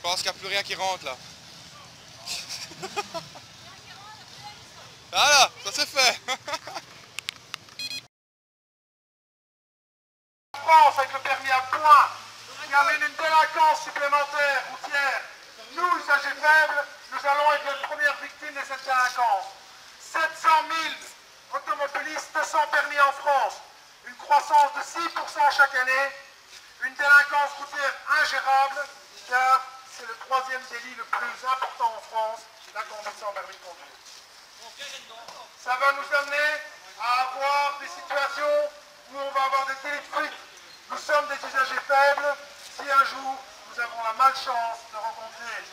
pense qu'il n'y a plus rien qui rentre là. Voilà, ça c'est fait. France avec le permis à points qui amène une délinquance supplémentaire routière. Nous, usagers faibles, nous allons être les premières victimes de cette délinquance. 700 000 automobilistes sans permis en France, une croissance de 6% chaque année, une délinquance routière ingérable, car c'est le troisième délit le plus important en France, la conduite sans permis de conduire. Ça va nous amener à avoir des situations où on va avoir des délits de fuite. Nous sommes des usagers faibles. Si un jour nous avons la malchance de rencontrer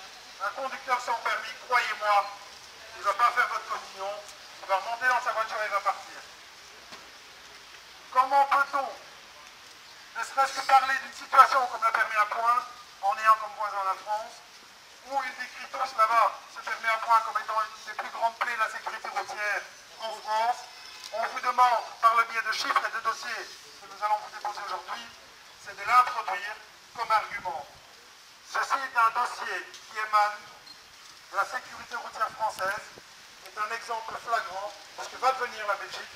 un conducteur sans permis, croyez-moi, il ne va pas faire votre communion, il va remonter dans sa voiture et il va partir. Comment peut-on, ne serait-ce que parler d'une situation comme le permis à points, en ayant comme voisin la France, où ils décrivent tous là-bas ce permis à points comme étant une des plus grandes plaies de la sécurité routière en France. On vous demande, par le biais de chiffres et de dossiers que nous allons vous déposer aujourd'hui, c'est de l'introduire comme argument. Ceci est un dossier qui émane de la sécurité routière française, est un exemple flagrant de ce que va devenir la Belgique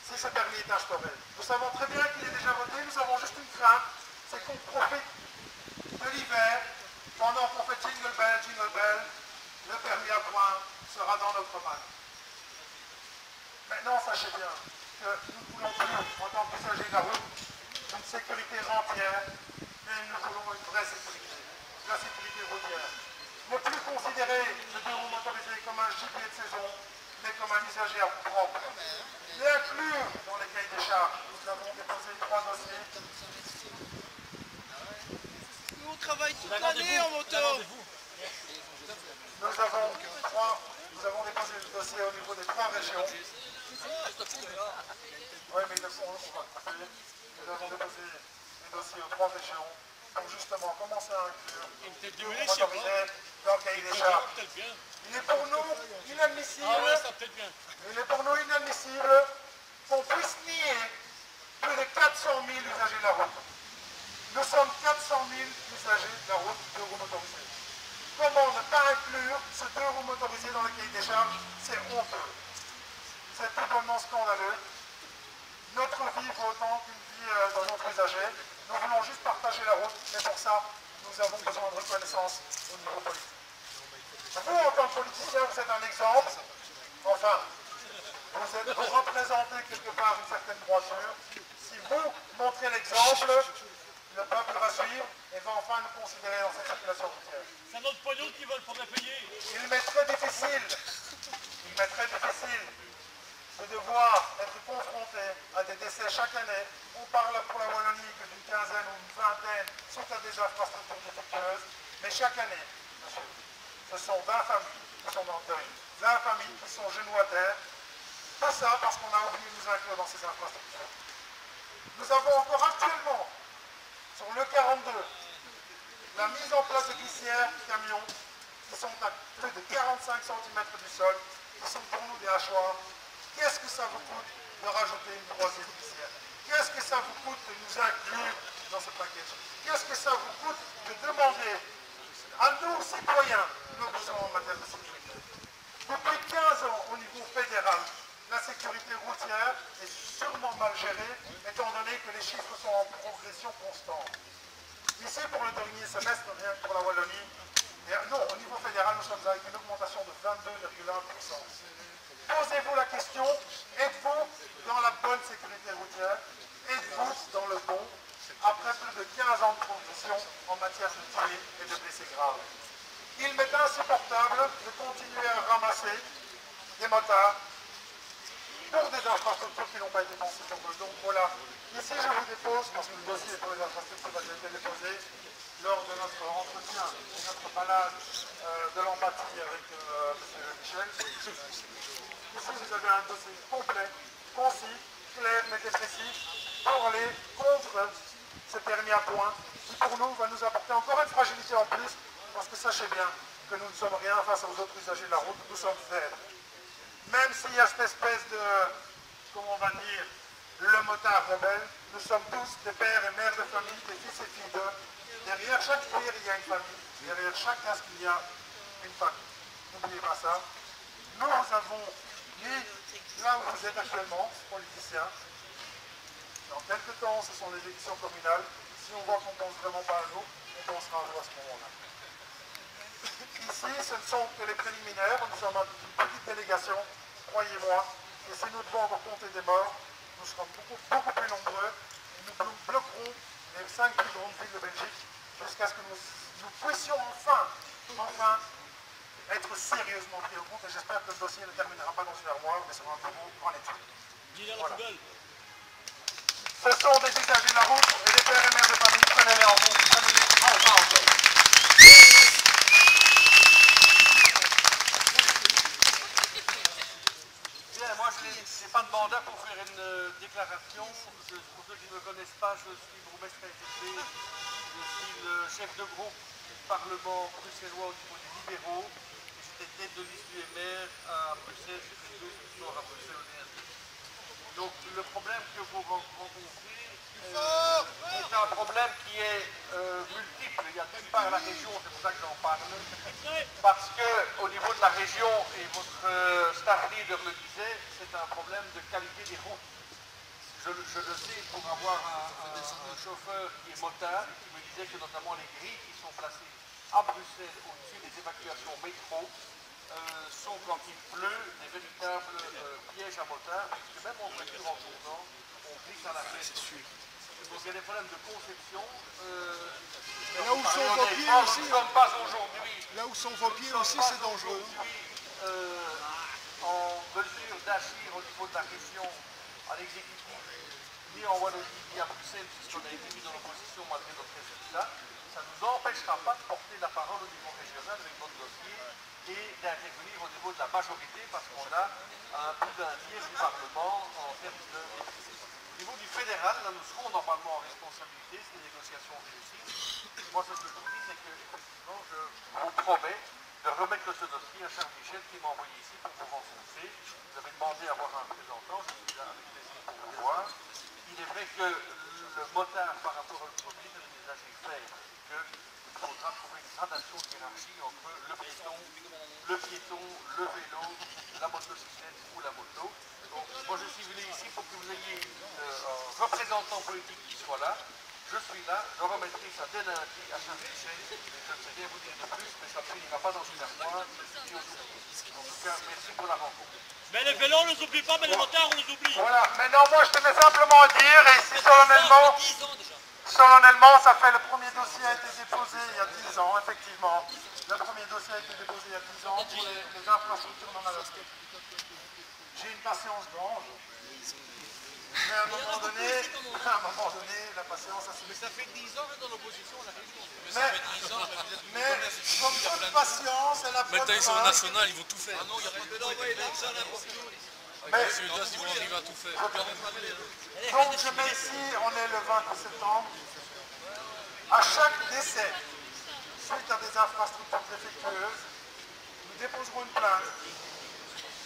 si ce permis est instauré. Nous savons très bien qu'il est déjà voté, nous avons juste une crainte, c'est qu'on profite de l'hiver, pendant qu'on fait jingle bell, le permis à points sera dans notre main. Maintenant, sachez bien que nous voulons plus, en tant qu'usagers de la route, une sécurité entière, mais nous voulons une vraie sécurité, la sécurité routière. Ne plus considérer le deux roues motorisé comme un gibier de saison, mais comme un usager à roue propre. L'inclure dans les cahiers des charges. Nous avons déposé 3 dossiers. Nous on travaille toute l'année en moto. Nous avons déposé le dossier au niveau des 3 régions. Oui, mais ils le font. Nous avons déposé les dossiers aux 3 régions pour justement commencer à inclure le motorisé dans le cahier des charges. Il est pour nous inadmissible. Il est pour nous inadmissible qu'on puisse nier plus de 400 000 usagers de la route. Nous sommes 400 000 usagers de la route de roues motorisées. Comment ne pas inclure ce 2 roues motorisées dans le cahier des charges? C'est honteux. C'est totalement scandaleux. Notre vie vaut autant qu'une vie d'un autre usager. Nous voulons juste partager la route, mais pour ça, nous avons besoin de reconnaissance au niveau politique. Vous, en tant que politicien, vous êtes un exemple. Enfin, vous représentez quelque part une certaine droiture. Si vous montrez l'exemple, le peuple va suivre et va enfin nous considérer dans cette circulation routière. C'est notre pognon qui veulent, faudrait payer. Il m'est très difficile de devoir être confronté à des décès chaque année. On parle pour la Wallonie que d'une quinzaine ou une vingtaine sont à des infrastructures défectueuses, mais chaque année, monsieur, ce sont 20 familles qui sont dans le deuil, 20 familles qui sont genoux à terre. Tout ça parce qu'on a oublié de nous inclure dans ces infrastructures. Nous avons encore actuellement, sur le 42, la mise en place de glissières camions qui sont à plus de 45 cm du sol, qui sont pour nous des hachoirs. Qu'est-ce que ça vous coûte de rajouter une 3e glissière? Qu'est-ce que ça vous coûte de nous inclure dans ce package? Qu'est-ce que ça vous coûte de demander à nous, citoyens, nos besoins en matière de sécurité? Depuis 15 ans, au niveau fédéral, la sécurité routière est sûrement mal gérée, étant donné que les chiffres sont en progression constante. Ici, pour le dernier semestre, rien que pour la Wallonie, non, au niveau fédéral, nous sommes avec une augmentation de 22,1%. Posez-vous la question, êtes-vous dans la bonne sécurité routière? Êtes-vous dans le bon, après plus de 15 ans de progression en matière de tués et de blessés graves? Il m'est insupportable de continuer à ramasser des motards pour des infrastructures qui n'ont pas été pensées sur eux. Donc voilà, ici je vous dépose, parce que le dossier pour les infrastructures a été déposé lors de notre entretien et notre balade de l'empathie avec M. Michel. Ici vous avez un dossier complet, concis, clair, mais précis, pour aller contre ce permis à points, qui pour nous va nous apporter encore une fragilité en plus, parce que sachez bien que nous ne sommes rien face aux autres usagers de la route, nous sommes faibles. Même s'il y a cette espèce de, comment on va dire, le motard rebelle, nous sommes tous des pères et mères de famille, des fils et filles d'eux, Derrière chaque cuir, il y a une famille. Derrière chaque casque, il y a une famille. N'oubliez pas ça. Nous avons mis là où vous êtes actuellement, politiciens. Dans quelques temps, ce sont les élections communales. Si on voit qu'on ne pense vraiment pas à nous, on pensera à vous à ce moment-là. Ici, ce ne sont que les préliminaires. Nous sommes une petite délégation, croyez-moi. Et si nous devons encore compter des morts, nous serons beaucoup plus nombreux. Et nous bloquerons les 5 plus grandes villes de Belgique jusqu'à ce que nous puissions enfin être sérieusement pris au compte. Et j'espère que le dossier ne terminera pas dans une armoire, mais sera un bureau en étude. Voilà. Ce sont des usagers de la route et des pères et mères de famille. Prenez-les en compte. Prenez-les enfin en compte. Bien, moi je n'ai pas de mandat pour faire une déclaration. Pour ceux qui ne me connaissent pas, je suis bourgmestre AFP. Je suis le chef de groupe du Parlement bruxellois au niveau des libéraux. Et j'étais tête de liste du MR à Bruxelles, j'ai fait 2 victoires à Bruxelles au DRD. Donc le problème que vous rencontrez est un problème qui est multiple. Il y a d'une part la région, c'est pour ça que j'en parle, parce qu'au niveau de la région, et votre staff leader le disait, c'est un problème de qualité des routes. Je le sais pour avoir un chauffeur qui est motard, qui me disait que notamment les grilles qui sont placées à Bruxelles au-dessus des évacuations métro sont, quand il pleut, des véritables pièges à motards, puisque même en voiture en tournant, on glisse à la tête. Donc il y a des problèmes de conception. Là où sont vos pieds aussi, nous ne sommes pas aujourd'hui. là où sont vos pieds aussi, c'est dangereux. En mesure d'agir au niveau de la région à l'exécutif, ni en Wallonie, ni à Bruxelles, puisqu'on a été mis dans l'opposition malgré notre résultat, ça ne nous empêchera pas de porter la parole au niveau régional avec notre dossier et d'intervenir au niveau de la majorité, parce qu'on a plus d'un tiers du Parlement en termes de députés. Au niveau du fédéral, là nous serons normalement en responsabilité si les négociations réussissent. Moi ce que je vous dis, c'est que effectivement, je vous promets de remettre ce dossier à Charles Michel qui m'a envoyé ici pour vous rencontrer. Vous avez demandé à avoir un représentant, je suis là avec plaisir pour vous voir. Il est vrai que le motard par rapport au produit ne les a jamais fait, qu'il faudra trouver une gradation de hiérarchie entre le piéton, le vélo, la motocyclette ou la moto. Donc moi je suis venu ici pour que vous ayez un représentant politique qui soit là. Je suis là, je remettrai ça dès lundi à Saint-Michel. Je ne sais rien vous dire de plus, mais ça ne finira pas dans une armoire. En tout cas, merci pour la rencontre. Mais les vélos, on ne les oublie pas, mais les motards, on les oublie. Voilà, maintenant moi je tenais simplement à dire, et ici solennellement, ça fait le premier dossier a été déposé il y a 10 ans, effectivement. Le premier dossier a été déposé il y a 10 ans pour les infrastructures non adaptées. J'ai une patience d'ange. Mais à un moment donné, la patience, ça se fait. Ça fait 10 ans dans l'opposition à la région. Mais comme toute patience, elle a Maintenant ils sont au national, ils vont tout faire. Ah non, il n'y a pas de d'envoyer ça n'importe où. Mais, Celui-là, ils vont arriver à tout faire. donc je mets ici, on est le 20 septembre. À chaque décès, suite à des infrastructures défectueuses, nous déposerons une plainte.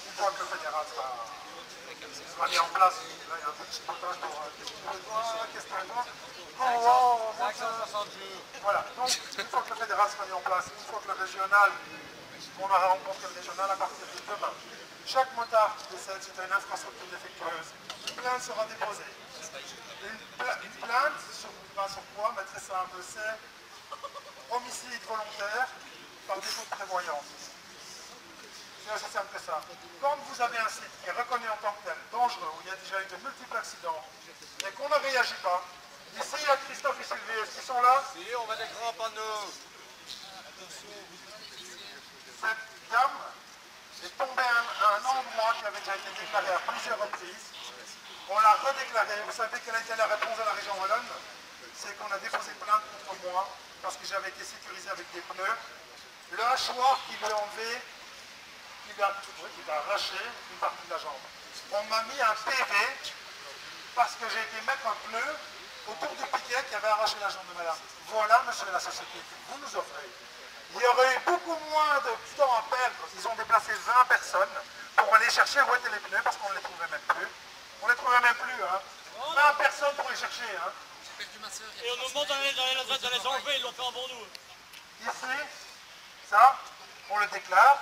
Une fois que le fédéral sera mis en place. Là, il y a un petit montage pour qu'est-ce qu'il y a. Voilà, donc une fois que le fédéral sera mis en place, une fois que le régional, on aura rencontré le régional à partir de demain. Chaque motard qui décède, c'est une infrastructure défectueuse. Une plainte sera déposée. Une plainte sur quoi? Mais très simple, c'est homicide volontaire par défaut de prévoyance. C'est aussi simple que ça. Quand vous avez un site qui est reconnu en tant que tel, dangereux, où il y a déjà eu de multiples accidents, et qu'on ne réagit pas, ici il y a Christophe et Sylvie, est-ce qu'ils sont là? Si, on met des grands panneaux. Cette dame est tombée à un endroit qui avait déjà été déclaré à plusieurs reprises. On l'a redéclaré. Vous savez quelle a été la réponse à la région wallonne? C'est qu'on a déposé une plainte contre moi parce que j'avais été sécurisé avec des pneus. Le hachoir qui lui a enlevé, qui lui a arraché une partie de la jambe. On m'a mis un PV parce que j'ai été mettre un pneu autour du piquet qui avait arraché la jambe de madame. Voilà, monsieur, la société que vous nous offrez. Il y aurait eu beaucoup moins de temps à perdre. Ils ont déplacé 20 personnes pour aller chercher où étaient les pneus parce qu'on ne les trouvait même plus. On ne les trouvait même plus, hein. 20 personnes pour les chercher, hein. Et on nous demande d'aller les enlever, ils l'ont fait avant nous. Ici, ça, on le déclare.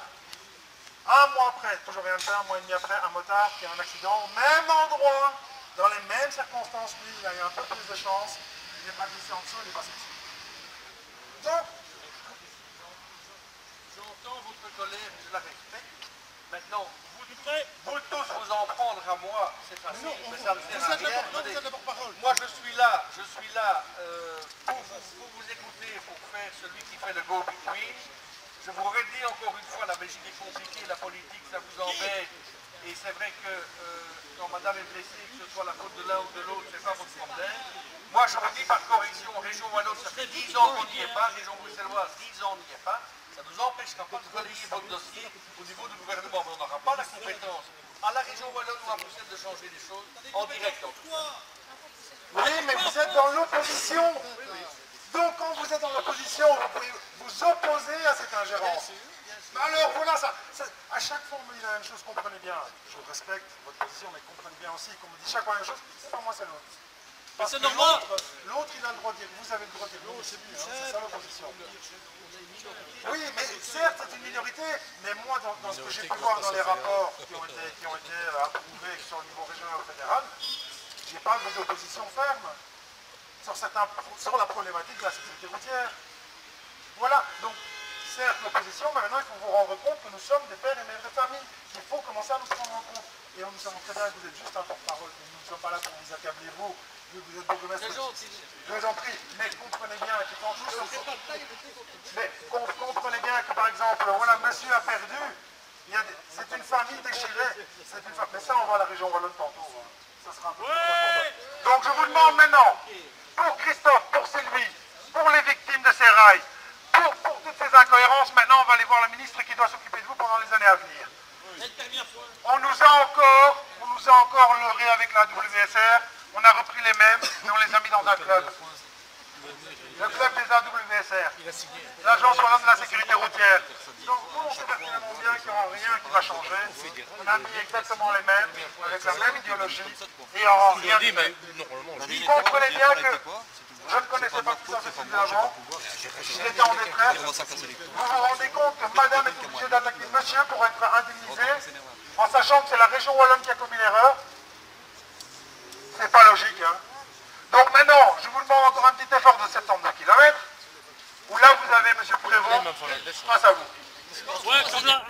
Un mois après, toujours rien de faire, un mois et demi après, un motard qui a un accident au même endroit, dans les mêmes circonstances, lui, il a eu un peu plus de chance, il n'est pas glissé en dessous, il est passé dessus. Donc, J'entends votre colère, je la respecte. Maintenant, vous Prêt? tous vous en prendre à moi, c'est facile, mais ça ne sert à rien. Vous êtes la porte-parole. Moi, je suis là pour vous écouter, pour faire celui qui fait le go-between. Je vous redis encore une fois, la Belgique est compliquée, la politique, ça vous embête. Et c'est vrai que quand madame est blessée, que ce soit la faute de l'un ou de l'autre, c'est pas votre problème. Moi, je vous dis par correction, région Wallonne, ça fait 10 ans qu'on n'y est pas, région bruxelloise, 10 ans on n'y est pas. Ça nous empêchera pas de relayer votre dossier au niveau du gouvernement, mais on n'aura pas la compétence à la région Wallonne ou à Bruxelles de changer les choses en direct. oui, mais vous êtes dans l'opposition. Donc, quand vous êtes dans l'opposition, vous pouvez vous opposer à cette ingérence. Mais alors, voilà, à chaque fois, on me dit la même chose, comprenez bien. Je respecte votre position, mais comprenez bien aussi qu'on me dit chaque fois la même chose, c'est pas moi, c'est l'autre. Parce que normal. l'autre, il a le droit de dire, vous avez le droit de dire, non, c'est plus, c'est ça l'opposition. Oui, mais certes, c'est une minorité, mais moi, dans ce que j'ai pu voir dans les rapports qui ont été approuvés sur le niveau régional ou fédéral, j'ai pas vu d'opposition ferme sur la problématique de la sécurité routière. Voilà, donc, certes, l'opposition, mais maintenant, il faut vous rendre compte que nous sommes des pères et mères de famille. Il faut commencer à nous prendre en compte. Et nous savons très bien que vous êtes juste un porte-parole, que nous ne sommes pas là pour vous accabler, vous êtes bourgmestre. Je vous en prie, mais comprenez bien que quand nous sommes... Mais comprenez bien que, par exemple, voilà, monsieur a perdu, c'est une famille déchirée, mais ça, on va à la région Wallonne tantôt. Hein. Ça sera un peu plus. Donc, je vous demande maintenant, pour Christophe, pour Sylvie, pour les victimes de ces rails, pour toutes ces incohérences, maintenant, on va aller voir le ministre qui doit s'occuper de vous pendant les années à venir. On nous a encore leurré avec la WSR, on a repris les mêmes et on les a mis dans un club. Le club des AWSR, l'Agence Wallonne de la sécurité routière. Donc nous, on sait pertinemment bien qu'il n'y aura rien qui va changer. On a mis exactement les mêmes, avec la même idéologie, et il n'y aura rien de fait. Vous comprenez bien que je ne connaissais pas tout ça ceci avant, j'étais en détresse. Vous vous rendez compte que madame est obligée d'attaquer monsieur pour être indemnisé, en sachant que c'est la région Wallonne qui a commis l'erreur. C'est pas logique, hein. Donc maintenant, je vous demande encore un petit effort de 72 km, où là vous avez M. Prévost face à vous. Ouais, comme là.